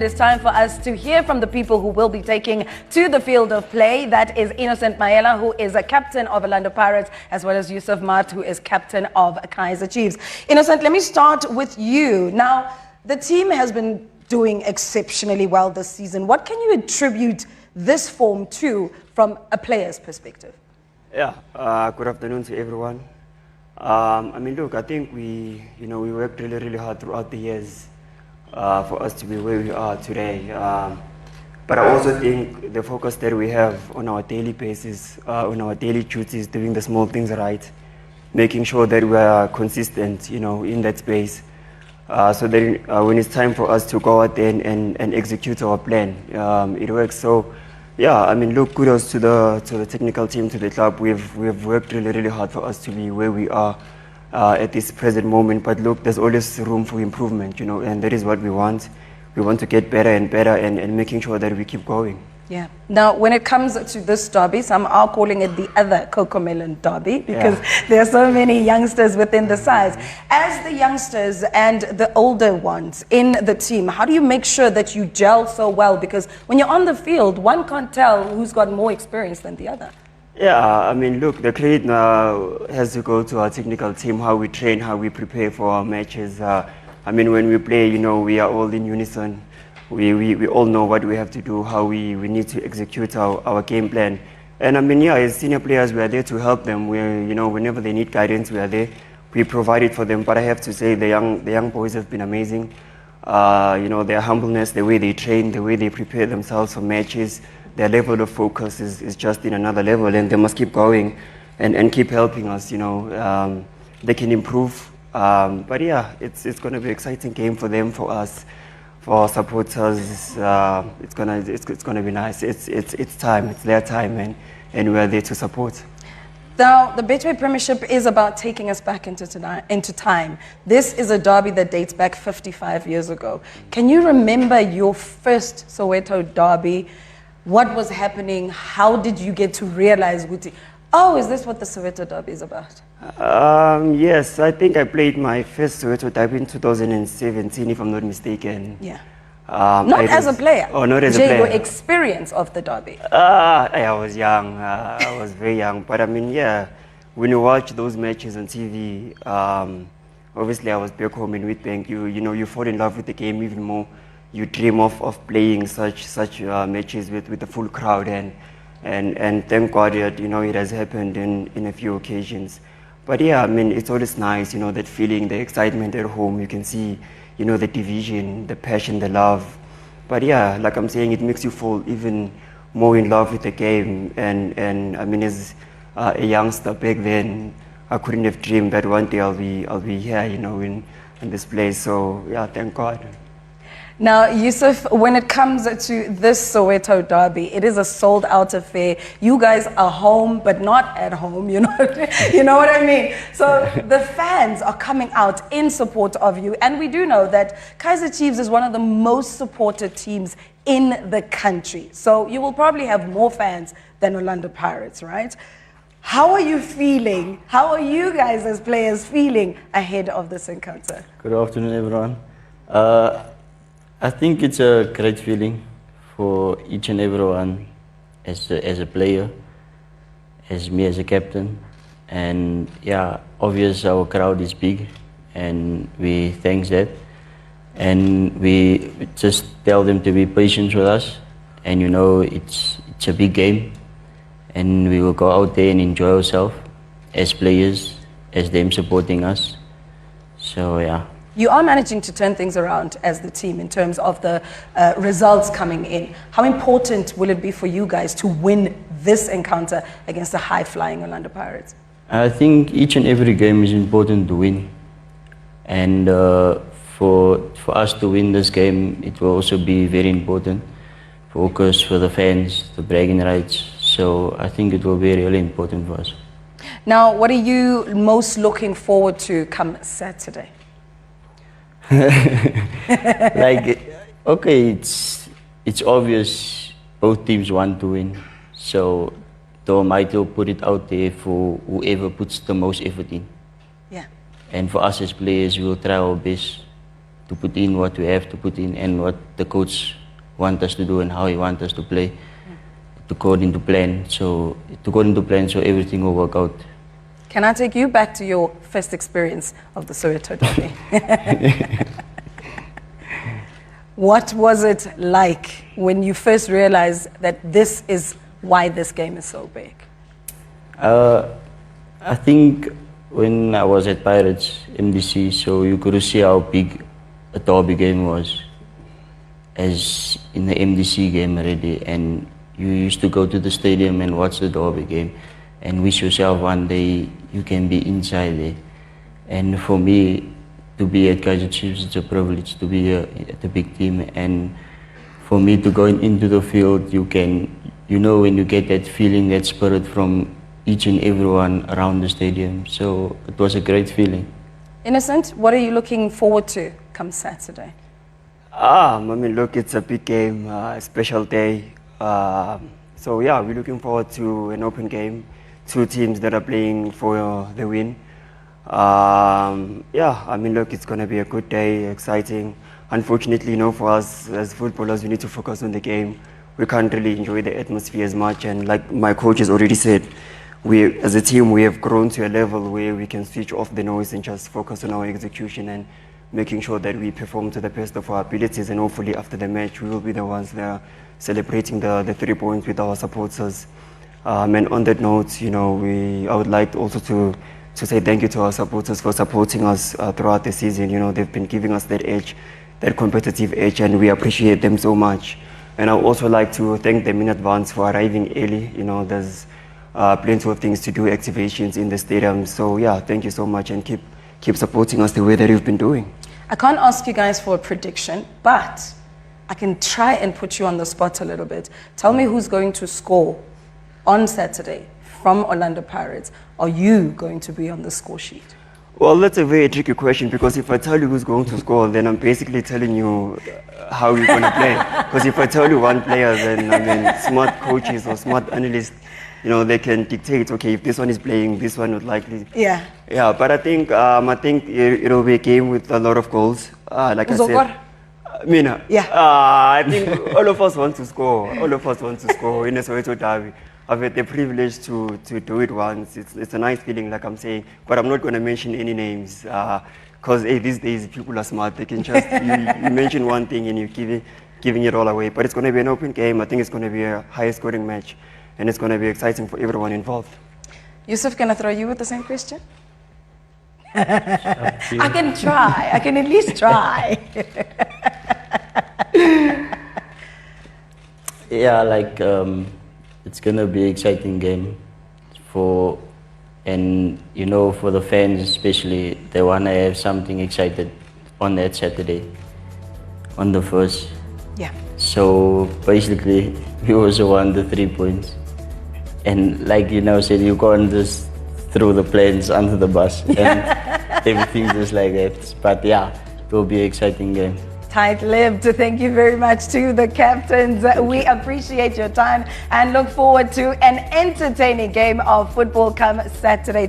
It's time for us to hear from the people who will be taking to the field of play. That is Innocent Maela, who is a captain of Orlando Pirates, as well as Yusuf Mart, who is captain of Kaizer Chiefs. Innocent, let me start with you. Now, the team has been doing exceptionally well this season. What can you attribute this form to from a player's perspective? Yeah, good afternoon to everyone. Look, I think we worked really hard throughout the years for us to be where we are today. But I also think the focus that we have on our daily basis, on our daily duties, doing the small things right, making sure that we are consistent, in that space, so that when it's time for us to go out there and execute our plan, it works. So, yeah, look, kudos to the technical team, to the club. We've worked really hard for us to be where we are at this present moment. But look, there's always room for improvement, and that is what we want. We want to get better and better and making sure that we keep going. Yeah. Now, when it comes to this derby, some are calling it the other Cocomelon derby because there are so many youngsters within the sides. As the youngsters and the older ones in the team, how do you make sure that you gel so well? Because when you're on the field, one can't tell who's got more experience than the other. Yeah, look, the credit now has to go to our technical team, how we train, how we prepare for our matches. When we play, we are all in unison. We all know what we have to do, how we need to execute our game plan. And as senior players, we are there to help them. Whenever they need guidance, we are there. We provide it for them. But I have to say, the young boys have been amazing. Their humbleness, the way they train, the way they prepare themselves for matches, their level of focus is just in another level, and they must keep going and keep helping us. They can improve. But yeah, it's going to be an exciting game for them, for us. For our supporters, it's gonna be nice. It's time. It's their time, and we're there to support. Now, the Betway Premiership is about taking us back into time. This is a derby that dates back 55 years ago. Can you remember your first Soweto derby? What was happening? How did you get to realize, is this what the Soweto derby is about? Yes, I think I played my first Soweto derby in 2017, if I'm not mistaken. Yeah. Not as a player. Oh, not as a player. Your experience of the derby. I was young. I was very young. But when you watch those matches on TV, obviously I was back home in Witbank. You fall in love with the game even more. You dream of playing such matches with the full crowd, and thank God that it has happened in a few occasions. But it's always nice, that feeling, the excitement at home. You can see, the division, the passion, the love. But like I'm saying, it makes you fall even more in love with the game. And as a youngster back then, I couldn't have dreamed that one day I'll be here, in this place. So thank God. Now, Yusuf, when it comes to this Soweto derby, it is a sold-out affair. You guys are home, but not at home, you know what I mean? So the fans are coming out in support of you. And we do know that Kaizer Chiefs is one of the most supported teams in the country. So you will probably have more fans than Orlando Pirates, right? How are you feeling? How are you guys as players feeling ahead of this encounter? Good afternoon, everyone. I think it's a great feeling for each and everyone as a player, as me as a captain. And obvious our crowd is big and we thank that. And we just tell them to be patient with us, and it's a big game, and we will go out there and enjoy ourselves as players, as them supporting us. So You are managing to turn things around as the team in terms of the results coming in. How important will it be for you guys to win this encounter against the high-flying Orlando Pirates? I think each and every game is important to win. And for us to win this game, it will also be very important. Focus for the fans, the bragging rights. So I think it will be really important for us. Now, what are you most looking forward to come Saturday? It's obvious both teams want to win, so the Almighty will put it out there for whoever puts the most effort in. Yeah. And for us as players, we will try our best to put in what we have to put in and what the coach want us to do and how he want us to play to according to plan. So everything will work out. Can I take you back to your first experience of the Soweto Derby? What was it like when you first realized that this is why this game is so big? I think when I was at Pirates MDC, so you could see how big a derby game was as in the MDC game already, and you used to go to the stadium and watch the derby game and wish yourself one day you can be inside there. And for me, to be at Kaizer Chiefs, it's a privilege to be here at the big team, and for me to go into the field, when you get that feeling, that spirit from each and everyone around the stadium. So it was a great feeling. Innocent, what are you looking forward to come Saturday? I mean, look, it's a big game, a special day. So yeah, we're looking forward to an open game, two teams that are playing for the win. Yeah, I mean, look, it's going to be a good day, exciting. Unfortunately, for us as footballers, we need to focus on the game. We can't really enjoy the atmosphere as much. And like my coach has already said, we, as a team, we have grown to a level where we can switch off the noise and just focus on our execution and making sure that we perform to the best of our abilities. And hopefully after the match, we will be the ones that are celebrating the 3 points with our supporters. And on that note, I would like also to say thank you to our supporters for supporting us throughout the season. They've been giving us that edge, that competitive edge, and we appreciate them so much. And I would also like to thank them in advance for arriving early. There's plenty of things to do, activations in the stadium. So yeah, thank you so much, and keep supporting us the way that you've been doing. I can't ask you guys for a prediction, but I can try and put you on the spot a little bit. Tell me who's going to score on Saturday from Orlando Pirates. Are you going to be on the score sheet? Well, that's a very tricky question, because if I tell you who's going to score, then I'm basically telling you how we're going to play. Because if I tell you one player, then I mean, smart coaches or smart analysts, they can dictate, okay, if this one is playing, this one would likely. Yeah. Yeah, but I think it'll be a game with a lot of goals. Like I said, Mina. Yeah. I think all of us want to score. All of us want to score in a Soweto derby. I've had the privilege to do it once. It's a nice feeling, like I'm saying, but I'm not going to mention any names, because these days people are smart. They can just you mention one thing and you're giving it all away. But it's going to be an open game. I think it's going to be a high-scoring match, and it's going to be exciting for everyone involved. Yusuf, can I throw you with the same question? I can try. I can at least try. Yeah, it's gonna be an exciting game for the fans especially. They wanna have something excited on that Saturday, on the first. Yeah. So basically, we also want the 3 points, and like said, you can't just throw the plans under the bus and everything just like that. But yeah, it will be an exciting game. Tight-lipped. Thank you very much to the captains. We appreciate your time and look forward to an entertaining game of football come Saturday.